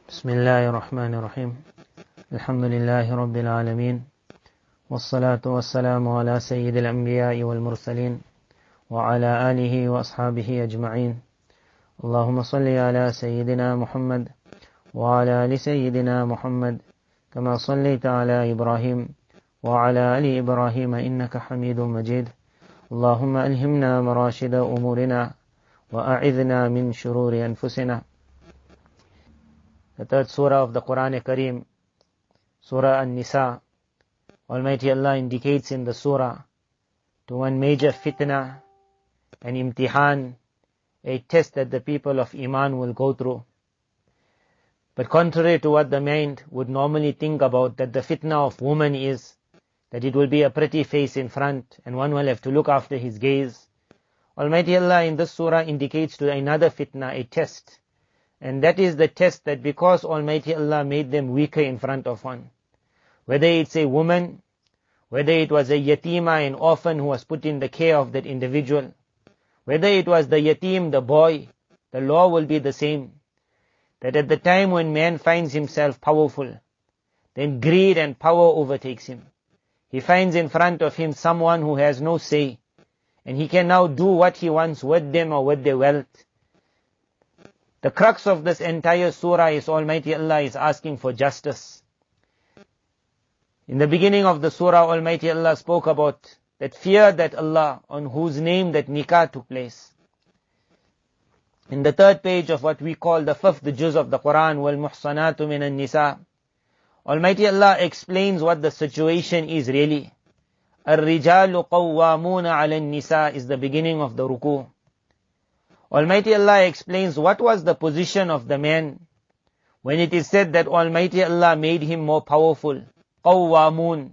بسم الله الرحمن الرحيم الحمد لله رب العالمين والصلاة والسلام على سيد الأنبياء والمرسلين وعلى آله وأصحابه أجمعين. اللهم صل على سيدنا محمد وعلى آل سيدنا محمد كما صليت على إبراهيم وعلى آل إبراهيم إنك حميد مجيد. اللهم ألهمنا مراشد أمورنا وأعذنا من شرور أنفسنا. The third surah of the Quran Kareem, Surah An-Nisa. Almighty Allah indicates in the surah to one major fitna, an imtihan, a test that the people of Iman will go through. But contrary to what the mind would normally think about, that the fitna of woman is that it will be a pretty face in front and one will have to look after his gaze. Almighty Allah in this surah indicates to another fitna, a test. And that is the test that because Almighty Allah made them weaker in front of one, whether it's a woman, whether it was a yatima, an orphan who was put in the care of that individual, whether it was the yatim, the boy, the law will be the same. That at the time when man finds himself powerful, then greed and power overtakes him. He finds in front of him someone who has no say, and he can now do what he wants with them or with their wealth. The crux of this entire surah is Almighty Allah is asking for justice. In the beginning of the surah, Almighty Allah spoke about that fear that Allah, on whose name that nikah took place. In the third page of what we call the fifth juz of the Quran, وَالْمُحْصَنَاتُ مِنَ النِّسَاءِ, Almighty Allah explains what the situation is really. الرِّجَالُ قَوَّامُونَ عَلَى النِّسَاءِ is the beginning of the ruku. Almighty Allah explains what was the position of the man when it is said that Almighty Allah made him more powerful. Qawwamun.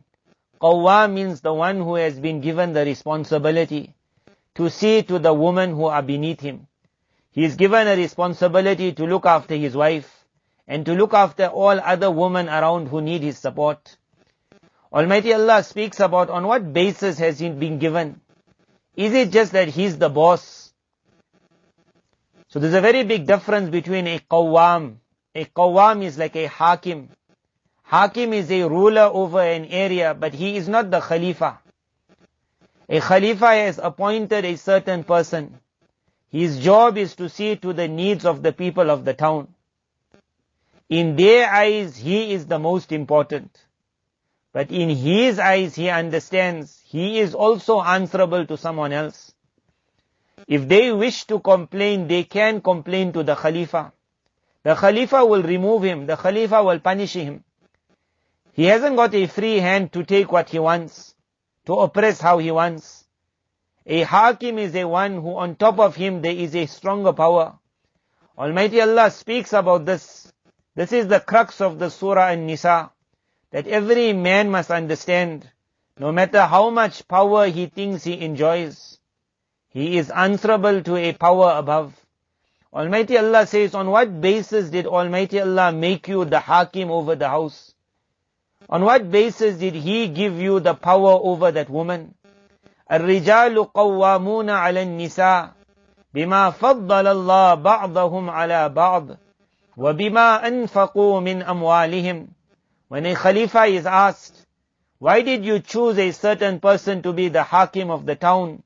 Qawwam means the one who has been given the responsibility to see to the women who are beneath him. He is given a responsibility to look after his wife and to look after all other women around who need his support. Almighty Allah speaks about on what basis has he been given. Is it just that he's the boss? So there's a very big difference between a qawwam. A qawwam is like a hakim. Hakim is a ruler over an area, but he is not the khalifa. A khalifa has appointed a certain person. His job is to see to the needs of the people of the town. In their eyes, he is the most important. But in his eyes, he understands he is also answerable to someone else. If they wish to complain, they can complain to the Khalifa. The Khalifa will remove him. The Khalifa will punish him. He hasn't got a free hand to take what he wants, to oppress how he wants. A Hakim is a one who on top of him there is a stronger power. Almighty Allah speaks about this. This is the crux of the Surah An-Nisa, that every man must understand, no matter how much power he thinks he enjoys, he is answerable to a power above. Almighty Allah says, on what basis did Almighty Allah make you the Hakim over the house? On what basis did He give you the power over that woman? الرِّجَالُ قَوَّامُونَ عَلَى النِّسَاءِ بِمَا فَضَّلَ اللَّهُ بَعْضَهُمْ عَلَى بَعْضٍ وَبِمَا أَنْفَقُوا مِنْ أَمْوَالِهِمْ. When a Khalifa is asked, why did you choose a certain person to be the Hakim of the town?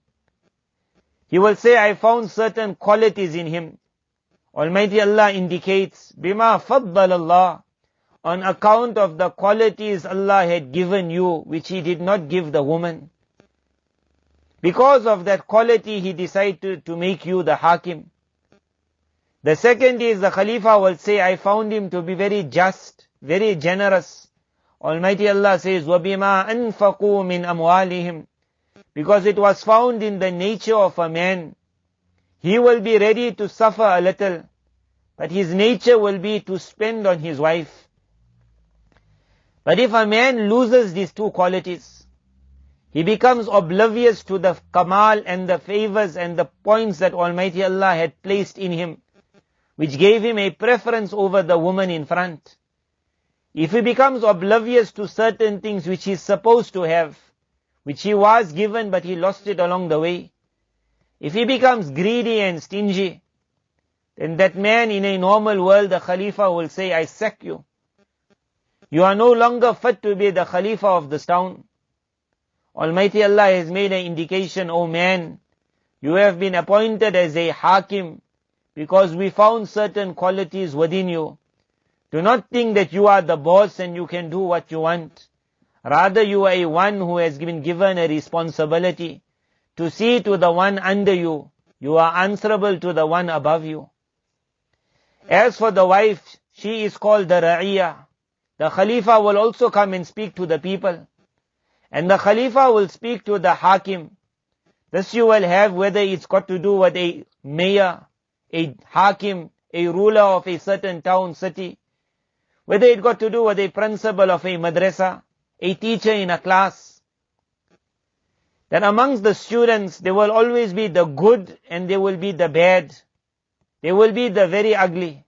He will say, I found certain qualities in him. Almighty Allah indicates, بِمَا فَضَّلَ اللَّهُ, on account of the qualities Allah had given you, which He did not give the woman. Because of that quality, He decided to make you the Hakim. The second is the Khalifa will say, I found him to be very just, very generous. Almighty Allah says, وَبِمَا أَنْفَقُوا مِنْ أَمْوَالِهِمْ, because it was found in the nature of a man. He will be ready to suffer a little, but his nature will be to spend on his wife. But if a man loses these two qualities, he becomes oblivious to the kamal and the favors and the points that Almighty Allah had placed in him, which gave him a preference over the woman in front. If he becomes oblivious to certain things which he is supposed to have, which he was given but he lost it along the way, if he becomes greedy and stingy, then that man in a normal world, the Khalifa will say, I sack you. You are no longer fit to be the Khalifa of this town. Almighty Allah has made an indication, O man, you have been appointed as a Hakim because we found certain qualities within you. Do not think that you are the boss and you can do what you want. Rather, you are a one who has been given a responsibility to see to the one under you. You are answerable to the one above you. As for the wife, she is called the Ra'iyah. The Khalifa will also come and speak to the people. And the Khalifa will speak to the Hakim. This you will have whether it's got to do with a mayor, a Hakim, a ruler of a certain town, city. Whether it got to do with a principal of a madrasa, a teacher in a class. That amongst the students, there will always be the good and there will be the bad. There will be the very ugly.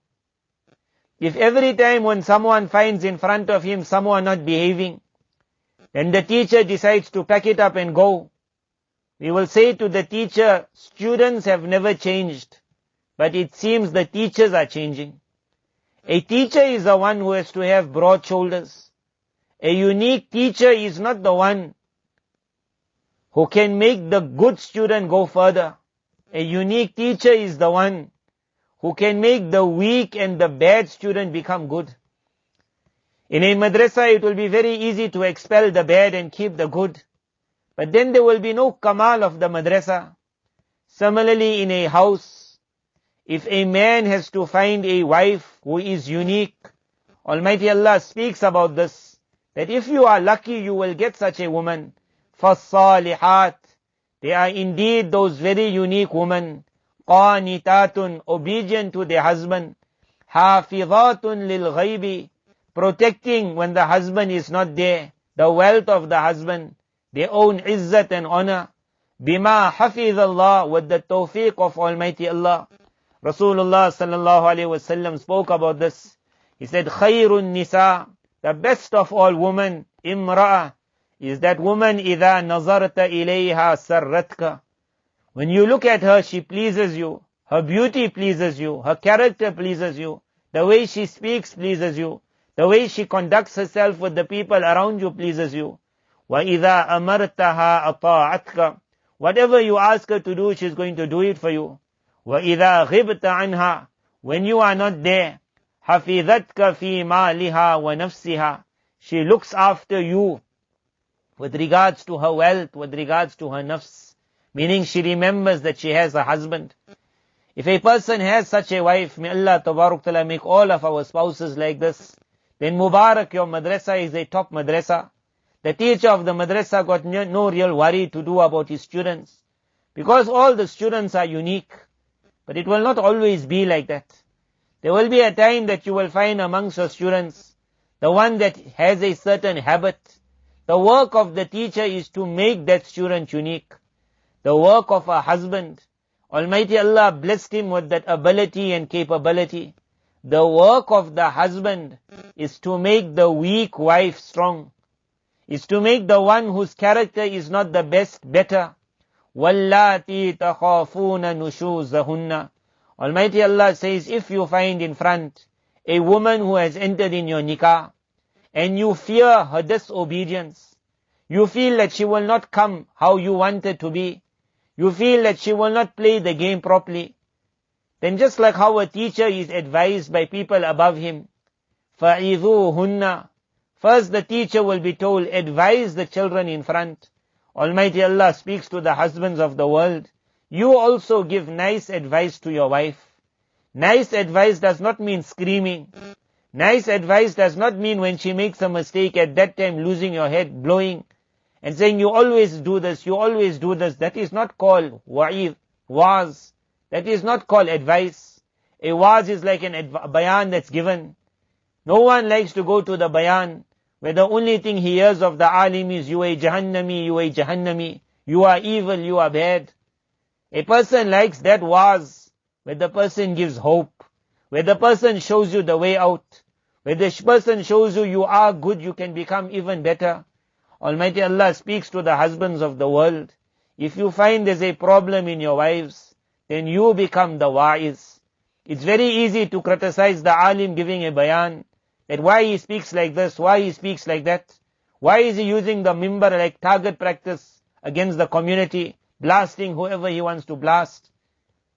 If every time when someone finds in front of him someone not behaving, then the teacher decides to pack it up and go, we will say to the teacher, students have never changed, but it seems the teachers are changing. A teacher is the one who has to have broad shoulders. A unique teacher is not the one who can make the good student go further. A unique teacher is the one who can make the weak and the bad student become good. In a madrasa, it will be very easy to expel the bad and keep the good. But then there will be no kamal of the madrasa. Similarly, in a house, if a man has to find a wife who is unique, Almighty Allah speaks about this, that if you are lucky, you will get such a woman. فَالصَّالِحَاتِ, they are indeed those very unique women. قَانِتَاتٌ, obedient to their husband. حَافِظَاتٌ لِلْغَيْبِ, protecting when the husband is not there, the wealth of the husband, their own izzat and honor. بِمَا حَفِظَ اللَّهِ, with the tawfiq of Almighty Allah. Rasulullah sallallahu alayhi wasallam spoke about this. He said, خَيْرُ النِّسَاءِ, the best of all women, imra'a, is that woman إِذَا نَظَرْتَ إِلَيْهَا سَرَّتْكَ. When you look at her, she pleases you. Her beauty pleases you. Her character pleases you. The way she speaks pleases you. The way she conducts herself with the people around you pleases you. وَإِذَا أَمَرْتَهَا أَطَاعَتْكَ. Whatever you ask her to do, she's going to do it for you. وَإِذَا غِبْتَ عَنْهَا, when you are not there, حَفِظَتْكَ فِي مَالِهَا وَنَفْسِهَا, she looks after you with regards to her wealth, with regards to her nafs, meaning she remembers that she has a husband. If a person has such a wife, may Allah Tabarak Ta'ala make all of our spouses like this, then Mubarak, your madrasa is a top madrasa. The teacher of the madrasa got no real worry to do about his students, because all the students are unique. But it will not always be like that. There will be a time that you will find amongst your students, the one that has a certain habit. The work of the teacher is to make that student unique. The work of a husband, Almighty Allah blessed him with that ability and capability. The work of the husband is to make the weak wife strong. Is to make the one whose character is not the best better. وَاللَّاتِي تَخَافُونَ نُشُوزَهُنَّ. Almighty Allah says, if you find in front a woman who has entered in your nikah, and you fear her disobedience, you feel that she will not come how you want it to be, you feel that she will not play the game properly, then just like how a teacher is advised by people above him, فَعِذُوهُنَّ, first the teacher will be told, advise the children in front. Almighty Allah speaks to the husbands of the world, you also give nice advice to your wife. Nice advice does not mean screaming. Nice advice does not mean when she makes a mistake at that time losing your head, blowing, and saying you always do this, you always do this. That is not called wa'az. That is not called advice. A wa'az is like a bayan that's given. No one likes to go to the bayan where the only thing he hears of the alim is you a jahannami, you a jahannami, you are evil, you are bad. A person likes that wa'az where the person gives hope, where the person shows you the way out, where the person shows you you are good, you can become even better. Almighty Allah speaks to the husbands of the world. If you find there's a problem in your wives, then you become the wa'iz. It's very easy to criticize the alim giving a bayan, that why he speaks like this, why he speaks like that. Why is he using the mimbar like target practice against the community, blasting whoever he wants to blast?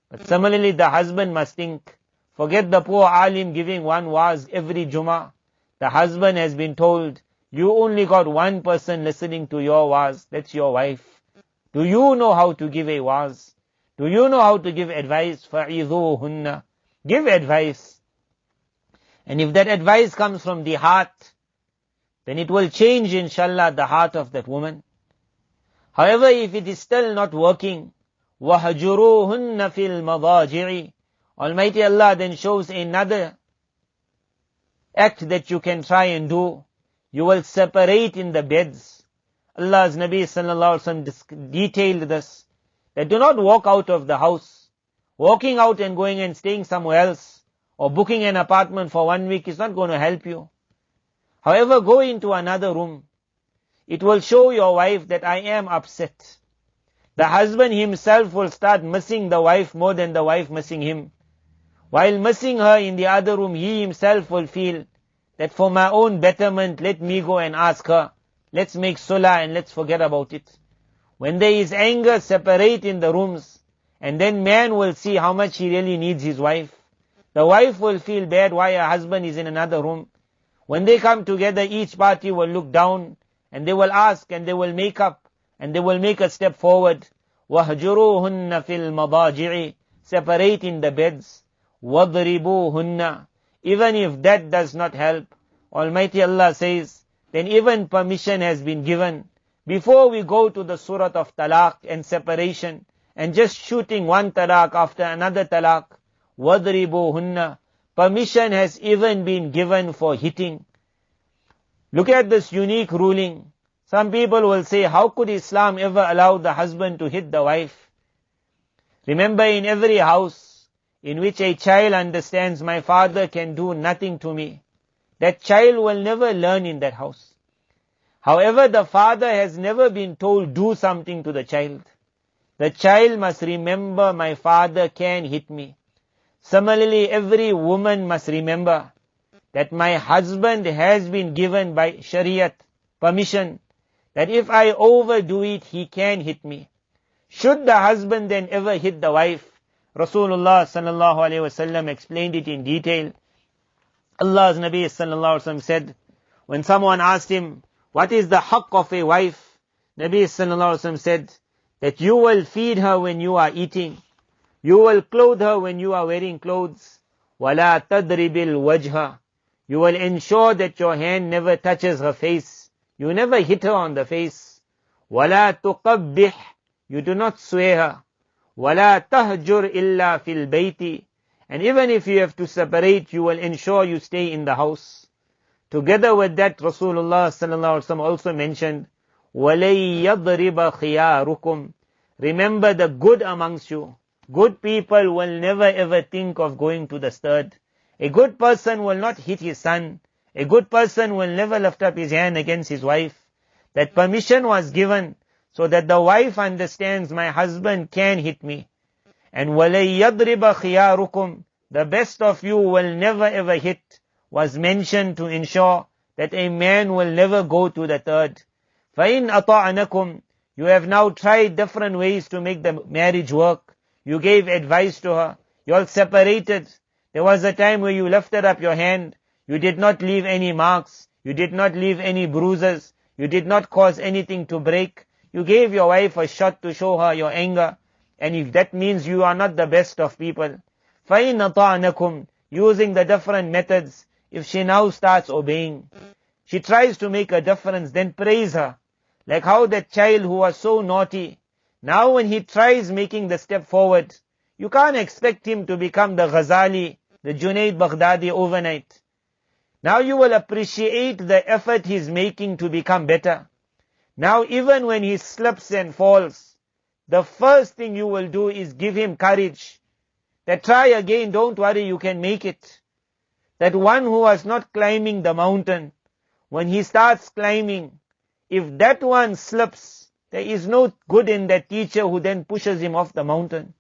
But similarly, the husband must think, forget the poor alim giving one waz every Jummah. The husband has been told, you only got one person listening to your waz, that's your wife. Do you know how to give a waz? Do you know how to give advice? فَعِذُوهُنَّ. Give advice. And if that advice comes from the heart, then it will change, inshallah, the heart of that woman. However, if it is still not working, وَهَجُرُوهُنَّ فِي الْمَضَاجِعِ, Almighty Allah then shows another act that you can try and do. You will separate in the beds. Allah's Nabi sallallahu alaihi wasallam detailed this, that do not walk out of the house. Walking out and going and staying somewhere else, or booking an apartment for 1 week is not going to help you. However, go into another room. It will show your wife that I am upset. The husband himself will start missing the wife more than the wife missing him. While missing her in the other room, he himself will feel that for my own betterment, let me go and ask her. Let's make sulah and let's forget about it. When there is anger, separate in the rooms. And then man will see how much he really needs his wife. The wife will feel bad why her husband is in another room. When they come together, each party will look down and they will ask and they will make up and they will make a step forward. وَهْجُرُوهُنَّ فِي الْمَضَاجِعِ. Separate in the beds. وَضْرِبُوهُنَّ. Even if that does not help, Almighty Allah says, then even permission has been given. Before we go to the surah of talaq and separation, and just shooting one talaq after another talaq, وَضْرِبُوهُنَّ. Permission has even been given for hitting. Look at this unique ruling. Some people will say, how could Islam ever allow the husband to hit the wife? Remember, in every house in which a child understands my father can do nothing to me, that child will never learn in that house. However, the father has never been told do something to the child. The child must remember my father can hit me. Similarly, every woman must remember that my husband has been given by Shariat permission that if I overdo it, he can hit me. Should the husband then ever hit the wife, Rasulullah sallallahu alaihi wasallam explained it in detail. Allah's Nabi sallallahu alaihi wasallam said, when someone asked him, what is the haqq of a wife? Nabi sallallahu alaihi wasallam said, that you will feed her when you are eating. You will clothe her when you are wearing clothes. وَلَا تَضْرِبِ الْوَجْهَ. You will ensure that your hand never touches her face. You never hit her on the face. وَلَا تُقَبِّحْ. You do not swear her. وَلَا تَهْجُرْ إِلَّا فِي الْبَيْتِ. And even if you have to separate, you will ensure you stay in the house. Together with that, Rasulullah sallallahu alaihi wasallam also mentioned, وَلَيْ يَضْرِبَ خِيَارُكُمْ. Remember the good amongst you. Good people will never ever think of going to the stud. A good person will not hit his son. A good person will never lift up his hand against his wife. That permission was given so that the wife understands my husband can hit me. And وَلَيْ يَضْرِبَ خِيَارُكُمْ. The best of you will never ever hit was mentioned to ensure that a man will never go to the third. فَإِنْ أَطَعْنَكُمْ. You have now tried different ways to make the marriage work. You gave advice to her. You all separated. There was a time where you lifted up your hand. You did not leave any marks. You did not leave any bruises. You did not cause anything to break. You gave your wife a shot to show her your anger. And if that means you are not the best of people, فَإِنْ أَطَعْنَكُمْ. Using the different methods, if she now starts obeying, she tries to make a difference, then praise her. Like how that child who was so naughty, now when he tries making the step forward, you can't expect him to become the Ghazali, the Junaid Baghdadi overnight. Now you will appreciate the effort he's making to become better. Now even when he slips and falls, the first thing you will do is give him courage. That try again, don't worry, you can make it. That one who was not climbing the mountain, when he starts climbing, if that one slips, there is no good in that teacher who then pushes him off the mountain.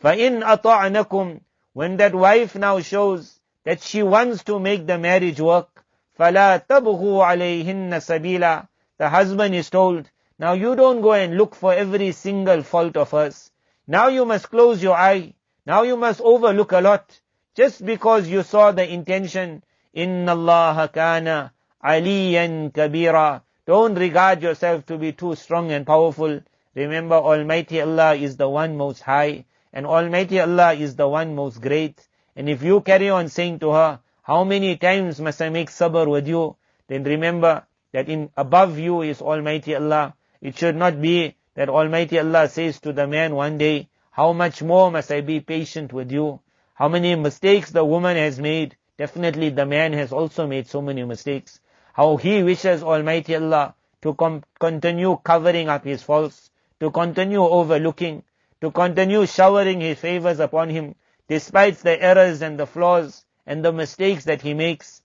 فَإِنْ أَطَعْنَكُمْ When that wife now shows that she wants to make the marriage work, فَلَا تَبْغُوا عَلَيْهِنَّ سَبِيلًا, the husband is told, now you don't go and look for every single fault of hers. Now you must close your eye. Now you must overlook a lot. Just because you saw the intention, إِنَّ اللَّهَ كَانَ عَلِيًّا كَبِيرًا. Don't regard yourself to be too strong and powerful. Remember, Almighty Allah is the one most high, and Almighty Allah is the one most great. And if you carry on saying to her, how many times must I make sabr with you? Then remember that above you is Almighty Allah. It should not be that Almighty Allah says to the man one day, how much more must I be patient with you? How many mistakes the woman has made. Definitely the man has also made so many mistakes. How he wishes Almighty Allah to continue covering up his faults, to continue overlooking, to continue showering his favors upon him, despite the errors and the flaws and the mistakes that he makes.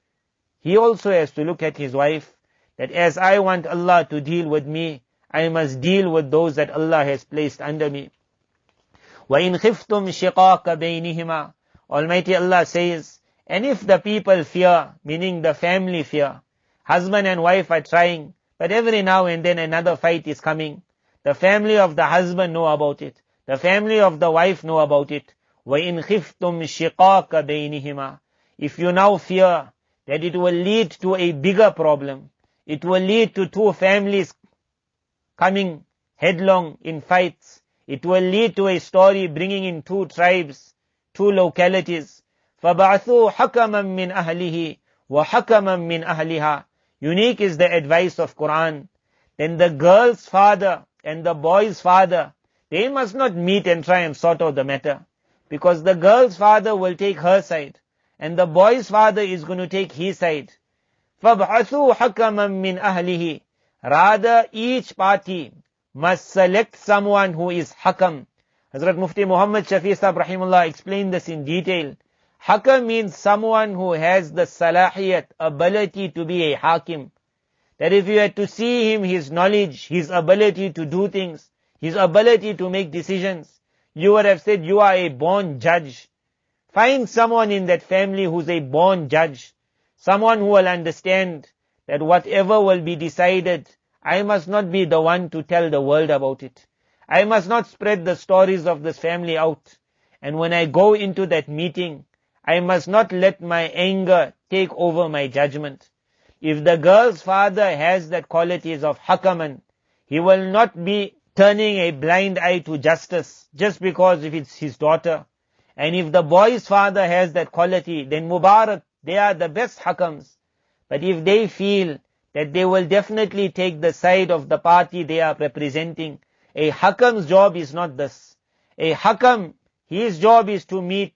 He also has to look at his wife, that as I want Allah to deal with me, I must deal with those that Allah has placed under me. وَإِنْ خِفْتُمْ شِقَاقَ بَيْنِهِمَا. Almighty Allah says, and if the people fear, meaning the family fear, husband and wife are trying, but every now and then another fight is coming. The family of the husband know about it. The family of the wife know about it. وَإِنْ خِفْتُمْ شِقَاقَ بَيْنِهِمَا. If you now fear that it will lead to a bigger problem, it will lead to two families coming headlong in fights, it will lead to a story bringing in two tribes, two localities. فَبَعْثُوا حَكَمًا مِّنْ أَهْلِهِ وَحَكَمًا مِّنْ أَهْلِهَا. Unique is the advice of Quran. Then the girl's father and the boy's father, they must not meet and try and sort out the matter. Because the girl's father will take her side, and the boy's father is going to take his side. فَبْعَثُوا حَكَمًا مِّنْ أَهْلِهِ. Rather, each party must select someone who is hakam. Hazrat Mufti Muhammad Shafi Sahib Rahimullah explained this in detail. Hakam means someone who has the salahiyat, ability to be a hakim. That if you had to see him, his knowledge, his ability to do things, his ability to make decisions, you would have said you are a born judge. Find someone in that family who's a born judge. Someone who will understand that whatever will be decided, I must not be the one to tell the world about it. I must not spread the stories of this family out. And when I go into that meeting, I must not let my anger take over my judgment. If the girl's father has that qualities of hakaman, he will not be turning a blind eye to justice just because if it's his daughter. And if the boy's father has that quality, then Mubarak, they are the best hakams. But if they feel that they will definitely take the side of the party they are representing, a hakam's job is not this. A hakam, his job is to meet.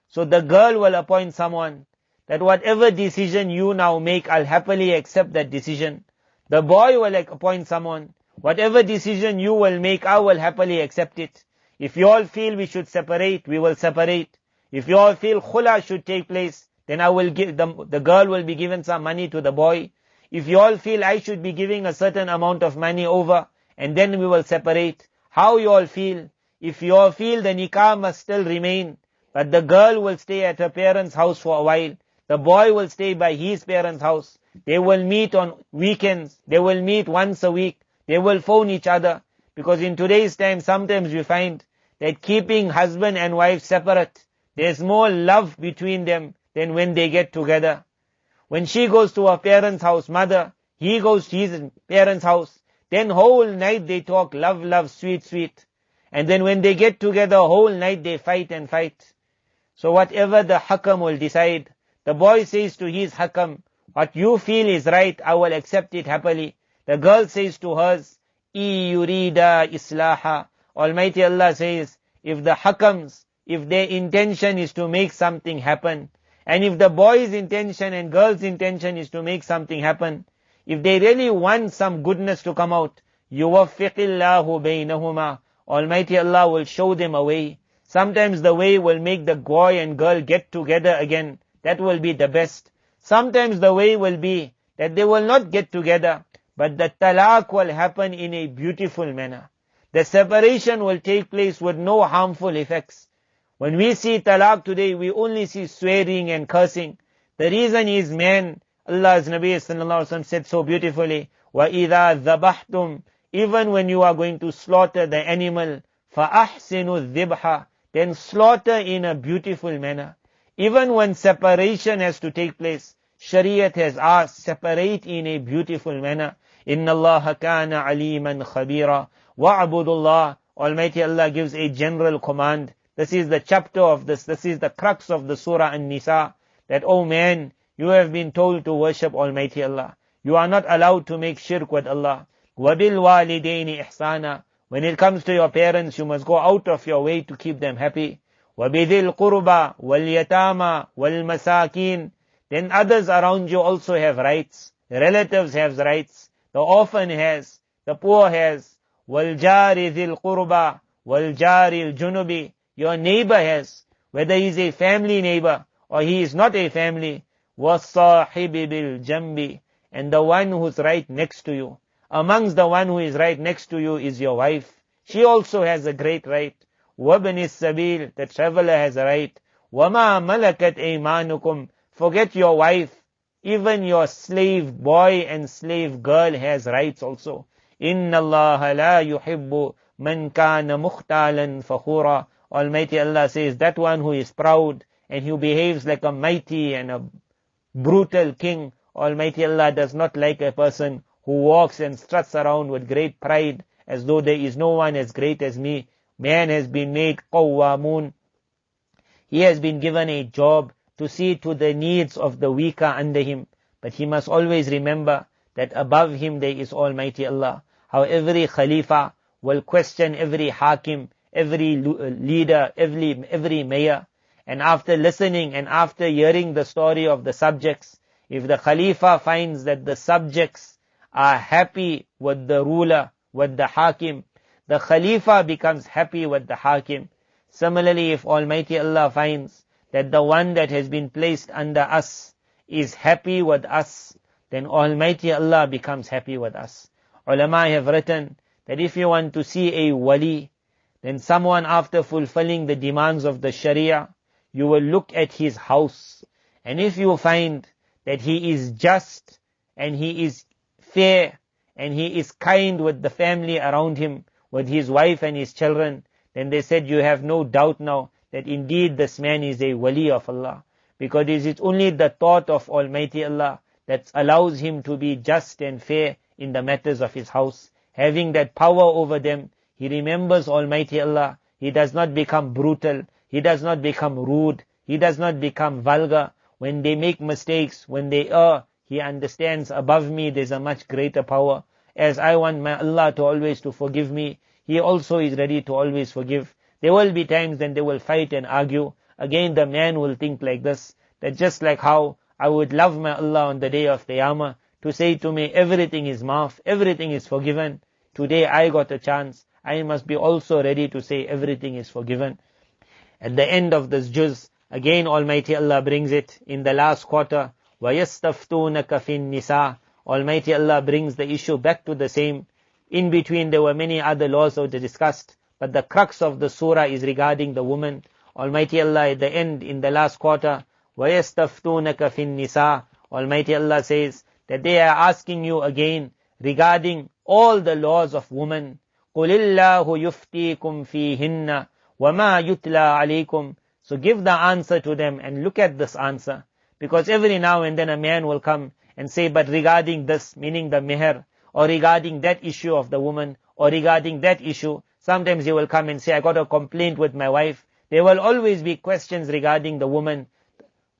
So the girl will appoint someone that whatever decision you now make, I'll happily accept that decision. The boy will appoint someone. Whatever decision you will make, I will happily accept it. If you all feel we should separate, we will separate. If you all feel khula should take place, then I will give the girl will be given some money to the boy. If you all feel I should be giving a certain amount of money over, and then we will separate. How you all feel? If you all feel the nikah must still remain, but the girl will stay at her parents' house for a while, the boy will stay by his parents' house. They will meet on weekends. They will meet once a week. They will phone each other. Because in today's time, sometimes we find that keeping husband and wife separate, there's more love between them than when they get together. When she goes to her parents' house, mother, he goes to his parents' house, then whole night they talk love, love, sweet, sweet. And then when they get together, whole night they fight and fight. So whatever the hakam will decide, the boy says to his hakam, what you feel is right, I will accept it happily. The girl says to hers, I yurida islaha. Almighty Allah says, if the hakams, if their intention is to make something happen, and if the boy's intention and girl's intention is to make something happen, if they really want some goodness to come out, yuwaffiqillahu baynahuma. Almighty Allah will show them a way. Sometimes the way will make the boy and girl get together again. That will be the best. Sometimes the way will be that they will not get together, but the talaq will happen in a beautiful manner. The separation will take place with no harmful effects. When we see talaq today, we only see swearing and cursing. The reason is man, Allah's Nabi sallallahu alaihi wasallam said so beautifully, وَإِذَا ذَبَحْتُمْ, even when you are going to slaughter the animal, فَأَحْسِنُوا الذِّبْحَ, then slaughter in a beautiful manner. Even when separation has to take place, Shariat has asked, separate in a beautiful manner. إِنَّ اللَّهَ كَانَ عَلِيمًا خَبِيرًا وَعَبُدُ اللَّهِ. Almighty Allah gives a general command. This is the chapter of this. This is the crux of the Surah An-Nisa. That, oh man, you have been told to worship Almighty Allah. You are not allowed to make shirk with Allah. وَبِالْوَالِدَيْنِ إِحْسَانًا. When it comes to your parents, you must go out of your way to keep them happy. وَبِذِي الْقُرْبَى وَالْيَتَامَى وَالْمَسَاكِينَ. Then others around you also have rights. Relatives have rights. The orphan has. The poor has. وَالْجَارِ ذِي الْقُرْبَى وَالْجَارِ الْجُنُبِ. Your neighbor has. Whether he is a family neighbor or he is not a family. وَالصَّاحِبِ بِالْجَنْبِ. And the one who's right next to you. Amongst the one who is right next to you is your wife. She also has a great right. وَابْنِ السَّبِيلِ. The traveler has a right. وَمَا مَلَكَتْ أَيْمَانُكُمْ. Forget your wife. Even your slave boy and slave girl has rights also. إِنَّ اللَّهَ لَا يُحِبُّ مَنْ كَانَ مُخْتَالًا فَخُورًا. Almighty Allah says, that one who is proud and who behaves like a mighty and a brutal king, Almighty Allah does not like a person who walks and struts around with great pride as though there is no one as great as me. Man has been made qawwamun. He has been given a job to see to the needs of the weaker under him. But he must always remember that above him there is Almighty Allah. How every Khalifa will question every Hakim, every leader, every mayor. And after listening and after hearing the story of the subjects, if the Khalifa finds that the subjects are happy with the ruler, with the Hakim, the Khalifa becomes happy with the Hakim. Similarly, if Almighty Allah finds that the one that has been placed under us is happy with us, then Almighty Allah becomes happy with us. Ulama have written that if you want to see a wali, then someone after fulfilling the demands of the Sharia, you will look at his house. And if you find that he is just and he is fair and he is kind with the family around him, with his wife and his children, then they said you have no doubt now that indeed this man is a wali of Allah. Because it is only the thought of Almighty Allah that allows him to be just and fair in the matters of his house. Having that power over them, he remembers Almighty Allah. He does not become brutal. He does not become rude. He does not become vulgar. When they make mistakes, when they err, he understands above me there's a much greater power. As I want my Allah to always to forgive me, He also is ready to always forgive. There will be times when they will fight and argue. Again the man will think like this, that just like how I would love my Allah on the day of Qiyamah to say to me everything is maaf, everything is forgiven. Today I got a chance. I must be also ready to say everything is forgiven. At the end of this juz, again Almighty Allah brings it in the last quarter. وَيَسْتَفْتُونَكَ فِي النِّسَاءِ. Almighty Allah brings the issue back to the same. In between there were many other laws that were discussed, but the crux of the surah is regarding the woman. Almighty Allah at the end, in the last quarter, وَيَسْتَفْتُونَكَ فِي النِّسَاءِ. Almighty Allah says that they are asking you again regarding all the laws of women. قُلِ اللَّهُ يُفْتِيكُمْ فِيهِنَّ وَمَا يُتْلَى عَلَيْكُمْ. So give the answer to them and look at this answer. Because every now and then a man will come and say, but regarding this, meaning the meher, or regarding that issue of the woman, or regarding that issue, sometimes he will come and say, I got a complaint with my wife. There will always be questions regarding the woman,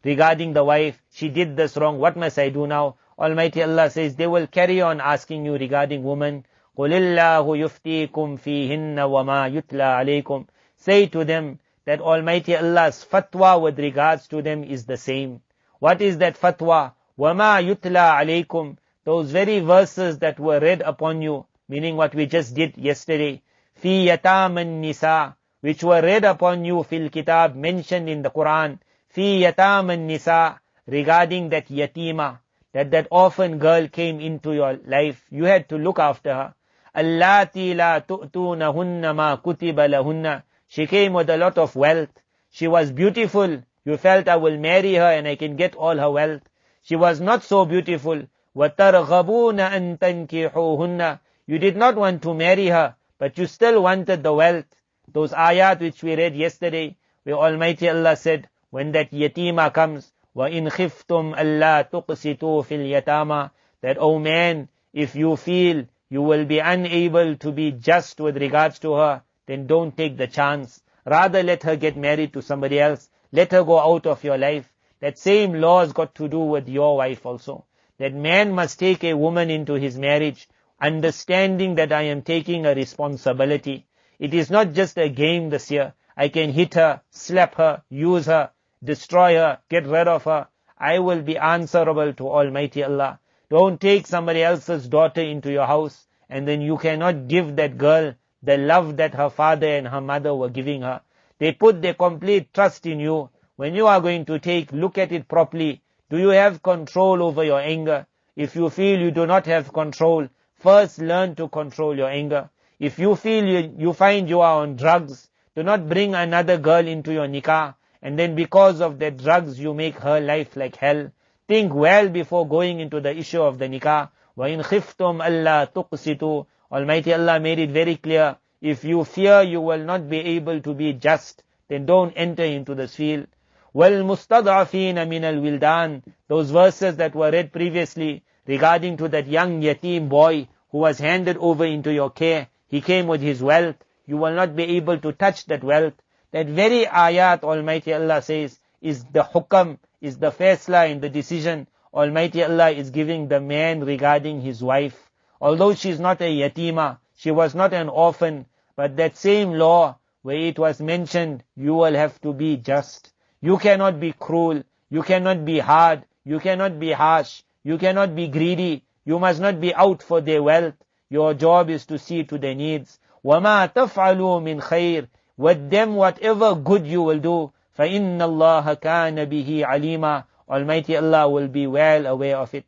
regarding the wife. She did this wrong, what must I do now? Almighty Allah says, they will carry on asking you regarding women. قُلِ اللَّهُ يُفْتِيكُمْ فِيهِنَّ وَمَا يُتْلَى عَلَيْكُمْ. Say to them that Almighty Allah's fatwa with regards to them is the same. What is that fatwa? وَمَا يُتْلَى عَلَيْكُمْ. Those very verses that were read upon you, meaning what we just did yesterday. فِي يَتَامَ النِّسَاءِ. Which were read upon you, fil kitab, mentioned in the Quran. فِي يَتَامَ النِّسَاءِ. Regarding that yatima, that orphan girl came into your life. You had to look after her. اللَّاتِي لَا تُؤْتُونَهُنَّ مَا كُتِبَ لَهُنَّ. She came with a lot of wealth. She was beautiful. You felt, I will marry her and I can get all her wealth. She was not so beautiful. وَتَرْغَبُونَ أَن تَنْكِحُوهُنَّ. You did not want to marry her, but you still wanted the wealth. Those ayat which we read yesterday, where Almighty Allah said, when that yatima comes, وَإِنْ خِفْتُمْ أَلَّا تُقْسِطُوا فِي الْيَتَامَى, that, oh man, if you feel you will be unable to be just with regards to her, then don't take the chance. Rather let her get married to somebody else. Let her go out of your life. That same law has got to do with your wife also. That man must take a woman into his marriage, understanding that I am taking a responsibility. It is not just a game this year. I can hit her, slap her, use her, destroy her, get rid of her. I will be answerable to Almighty Allah. Don't take somebody else's daughter into your house and then you cannot give that girl the love that her father and her mother were giving her. They put their complete trust in you. When you are going to take, look at it properly. Do you have control over your anger? If you feel you do not have control, first learn to control your anger. If you feel you find you are on drugs, do not bring another girl into your nikah, and then because of the drugs you make her life like hell. Think well before going into the issue of the nikah. وَإِنْ خِفْتُمْ أَلَّا تُقْسِطُوا. Almighty Allah made it very clear. If you fear you will not be able to be just, then don't enter into this field. وَالْمُسْتَضْعَفِينَ مِنَ الْوِلْدَانِ. Those verses that were read previously regarding to that young yatim boy who was handed over into your care. He came with his wealth. You will not be able to touch that wealth. That very ayat, Almighty Allah says, is the hukam, is the faisla in the decision Almighty Allah is giving the man regarding his wife. Although she is not a yatima, she was not an orphan, but that same law where it was mentioned, you will have to be just. You cannot be cruel, you cannot be hard, you cannot be harsh, you cannot be greedy, you must not be out for their wealth. Your job is to see to their needs. وَمَا تَفْعَلُوا مِنْ خَيْرٍ. With them whatever good you will do, فَإِنَّ اللَّهَ كَانَ بِهِ عَلِيمًا. Almighty Allah will be well aware of it.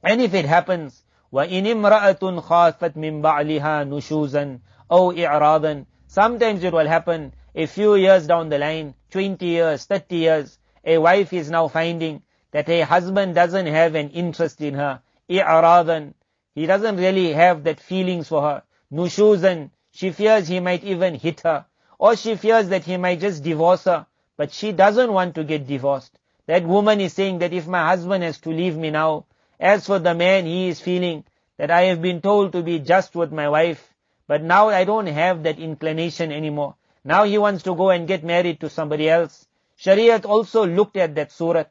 And if it happens, وَإِنِ امْرَأَةٌ خَافَتْ مِنْ بَعْلِهَا نُشُوزًا أَوْ إِعْرَاضًا. Sometimes it will happen a few years down the line, 20 years, 30 years, a wife is now finding that a husband doesn't have an interest in her. إِعْرَاضًا. He doesn't really have that feelings for her. Nushuzan. She fears he might even hit her. Or she fears that he might just divorce her. But she doesn't want to get divorced. That woman is saying that if my husband has to leave me now, as for the man, he is feeling that I have been told to be just with my wife, but now I don't have that inclination anymore. Now he wants to go and get married to somebody else. Shariat also looked at that surat.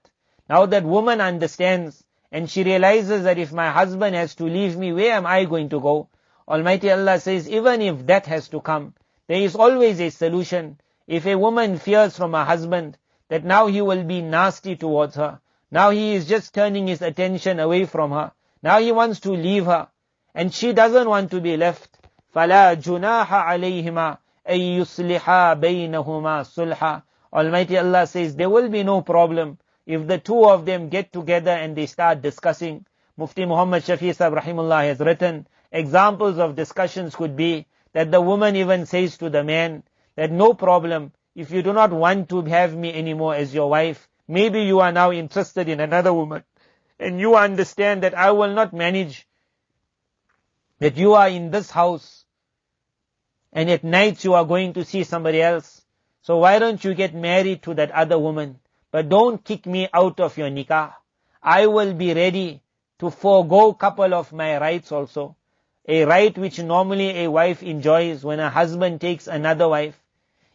Now that woman understands and she realizes that if my husband has to leave me, where am I going to go? Almighty Allah says, even if that has to come, there is always a solution. If a woman fears from her husband that now he will be nasty towards her, now he is just turning his attention away from her, now he wants to leave her, and she doesn't want to be left, فَلَا جُنَاحَ عَلَيْهِمَا أَن يُصْلِحَا بَيْنَهُمَا صُلْحًا. Almighty Allah says, there will be no problem if the two of them get together and they start discussing. Mufti Muhammad Shafi Sahib Rahimullah has written, examples of discussions could be that the woman even says to the man that no problem, if you do not want to have me anymore as your wife, maybe you are now interested in another woman, and you understand that I will not manage, that you are in this house, and at night you are going to see somebody else. So why don't you get married to that other woman? But don't kick me out of your nikah. I will be ready to forego a couple of my rights also. A right which normally a wife enjoys when a husband takes another wife.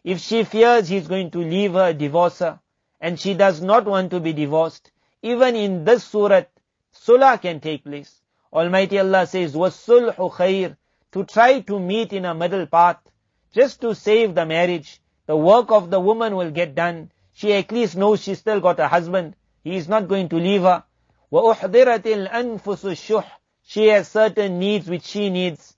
If she fears he's going to leave her, divorce her, and she does not want to be divorced, even in this surat, sulh can take place. Almighty Allah says, وَالصُّلْحُ خَيْرٌ. To try to meet in a middle path, just to save the marriage. The work of the woman will get done. She at least knows she still got a husband. He is not going to leave her. وَأُحْضِرَتِ الْأَنفُسُ الشُّحْ. She has certain needs which she needs.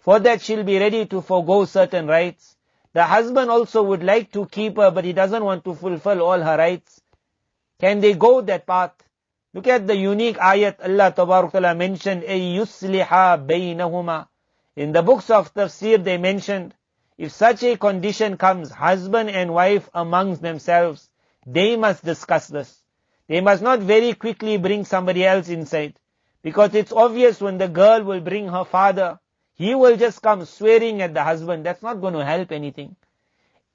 For that she'll be ready to forego certain rights. The husband also would like to keep her, but he doesn't want to fulfill all her rights. Can they go that path? Look at the unique ayat Allah Tabarak Ta'ala mentioned, أَن يُصْلِحَا بَيْنَهُمَا. In the books of tafsir they mentioned, If such a condition comes, husband and wife amongst themselves, they must discuss this. They must not very quickly bring somebody else inside. Because it's obvious when the girl will bring her father, he will just come swearing at the husband. That's not going to help anything.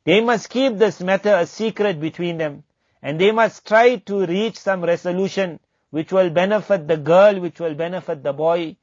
They must keep this matter a secret between them. And they must try to reach some resolution which will benefit the girl, which will benefit the boy.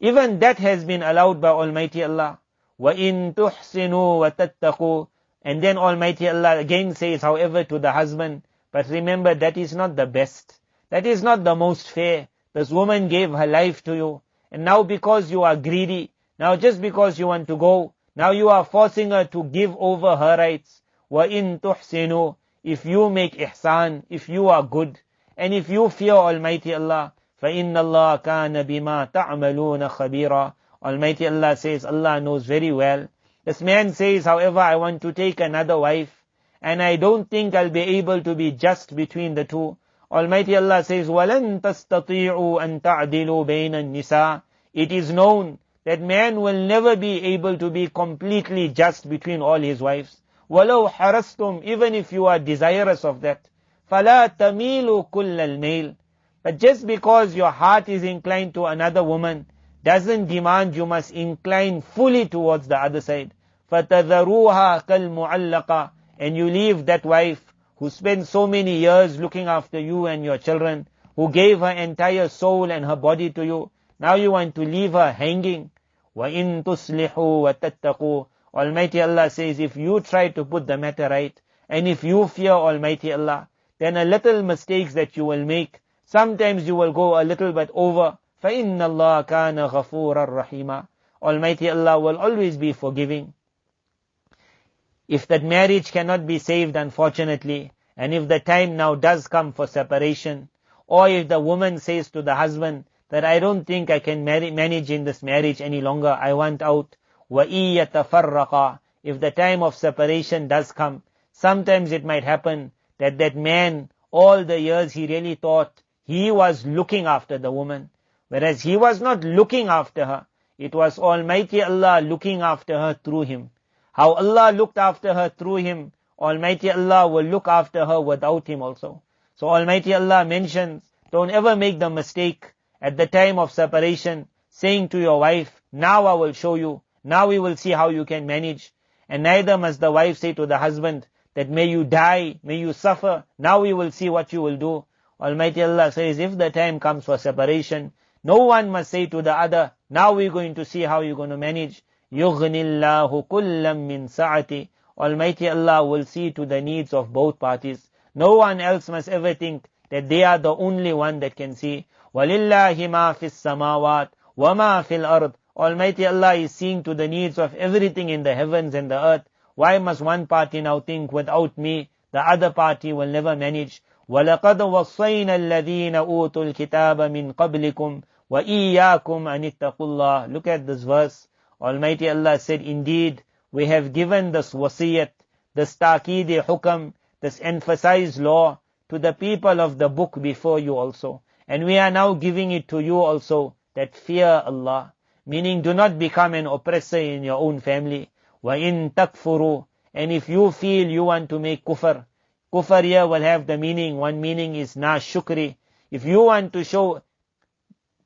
Even that has been allowed by Almighty Allah. وَإِن تُحْسِنُوا وَتَتَّقُوا. And then Almighty Allah again says, however, to the husband, but remember, that is not the best. That is not the most fair. This woman gave her life to you. And now because you are greedy, now just because you want to go, now you are forcing her to give over her rights. وَإِن تُحْسِنُوا. If you make ihsan, if you are good, and if you fear Almighty Allah, فَإِنَّ اللَّهَ كَانَ بِمَا تَعْمَلُونَ خَبِيرًا. Almighty Allah says, Allah knows very well. This man says, however, I want to take another wife, and I don't think I'll be able to be just between the two. Almighty Allah says, وَلَن تَسْتَطِيعُوا أَن تَعْدِلُوا بَيْنَ النِّسَاءِ. It is known that man will never be able to be completely just between all his wives. وَلَوْ حَرَصْتُمْ. Even if you are desirous of that. فَلَا تَمِيلُوا كُلَّ الْمَيْلِ. But just because your heart is inclined to another woman, doesn't demand you must incline fully towards the other side. فَتَذَرُوهَا كَالْمُعَلَّقَةِ. And you leave that wife who spent so many years looking after you and your children, who gave her entire soul and her body to you. Now you want to leave her hanging. وَإِن تُصْلِحُوا وَتَتَّقُوا. Almighty Allah says, if you try to put the matter right, and if you fear Almighty Allah, then a little mistakes that you will make, sometimes you will go a little bit over. فَإِنَّ اللَّهَ كَانَ غَفُورًا رَحِيمًا. Almighty Allah will always be forgiving. If that marriage cannot be saved, unfortunately, and if the time now does come for separation, or if the woman says to the husband that I don't think I can manage in this marriage any longer, I want out, وَإِن يَتَفَرَّقَا. If the time of separation does come, sometimes it might happen that that man, all the years he really thought he was looking after the woman, whereas he was not looking after her. It was Almighty Allah looking after her through him. How Allah looked after her through him, Almighty Allah will look after her without him also. So Almighty Allah mentions, don't ever make the mistake at the time of separation, saying to your wife, now I will show you, now we will see how you can manage. And neither must the wife say to the husband, that may you die, may you suffer, now we will see what you will do. Almighty Allah says, if the time comes for separation, no one must say to the other, now we're going to see how you're going to manage. يُغْنِ اللَّهُ كُلًّا مِّن سَعَتِهِ. Almighty Allah will see to the needs of both parties. No one else must ever think that they are the only one that can see. وَلِلَّهِ مَا فِي السَّمَاوَاتِ وَمَا فِي الْأَرْضِ. Almighty Allah is seeing to the needs of everything in the heavens and the earth. Why must one party now think, without me, the other party will never manage? وَلَقَدْ وَصَّيْنَا الَّذِينَ أُوتُوا الْكِتَابَ مِنْ قَبْلِكُمْ وَإِيَّاكُمْ أَنِ اتَّقُوا اللَّهِ. Look at this verse. Almighty Allah said, indeed, we have given this wasiyat, this taqeed hukam, this emphasized law to the people of the book before you also. And we are now giving it to you also, that fear Allah. Meaning, do not become an oppressor in your own family. وَإِن تَكْفُرُوا. And if you feel you want to make kufr, kufr here will have the meaning. One meaning is na shukri. If you want to show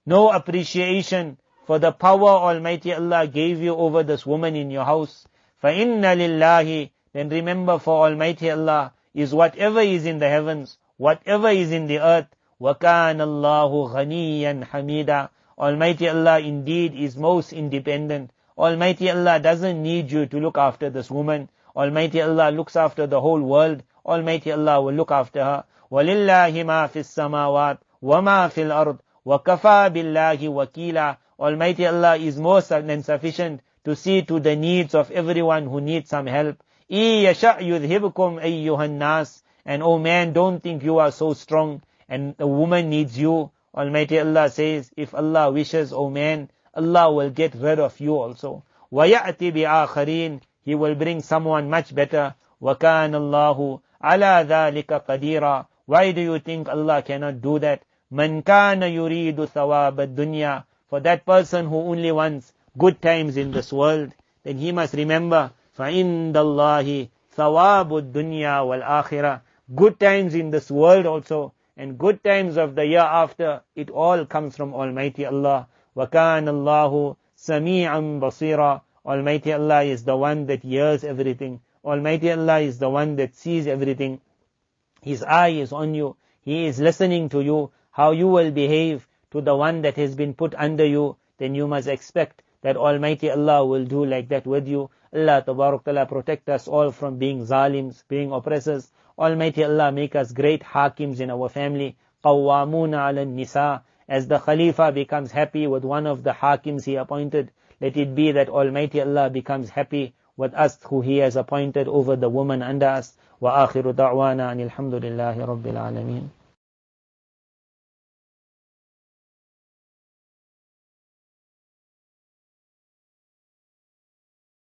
no appreciation for the power Almighty Allah gave you over this woman in your house, فَإِنَّ لِلَّهِ. Then remember, for Almighty Allah is whatever is in the heavens, whatever is in the earth. وَكَانَ اللَّهُ غَنِيًّا حَمِيدًا. Almighty Allah indeed is most independent. Almighty Allah doesn't need you to look after this woman. Almighty Allah looks after the whole world. Almighty Allah will look after her. وَلِلَّهِ مَا فِي السَّمَاوَاتِ وَمَا فِي الْأَرْضِ وَكَفَى بِاللَّهِ وَكِيلًا. Almighty Allah is more than sufficient to see to the needs of everyone who needs some help. إِن يَشَأْ يُذْهِبْكُمْ أَيُّهَا النَّاسِ. And oh man, don't think you are so strong and the woman needs you. Almighty Allah says, if Allah wishes, oh man, Allah will get rid of you also. وَيَأْتِ بِآخَرِينَ. He will bring someone much better. وَكَانَ اللَّهُ عَلَى ذَلِكَ قَدِيرًا. Why do you think Allah cannot do that? مَنْ كَانَ يُرِيدُ ثَوَابَ الدُّنْيَا. For that person who only wants good times in this world. then he must remember, فَإِنْدَ اللَّهِ ثَوَابُ الدُّنْيَا وَالْآخِرَةِ. Good times in this world also, and good times of the year after, it all comes from Almighty Allah. وَكَانَ اللَّهُ سَمِيعًا بَصِيرًا. Almighty Allah is the one that hears everything. Almighty Allah is the one that sees everything. His eye is on you. He is listening to you. How you will behave to the one that has been put under you, then you must expect that Almighty Allah will do like that with you. Allah Tabarak Ta'ala protect us all from being zalims, being oppressors. Almighty Allah make us great hakims in our family. Qawwamuna ala nisa. As the Khalifa becomes happy with one of the hakims he appointed, let it be that Almighty Allah becomes happy with us who He has appointed over the woman under us. Wa akhiru da'wana anil hamdulillahi rabbil alameen.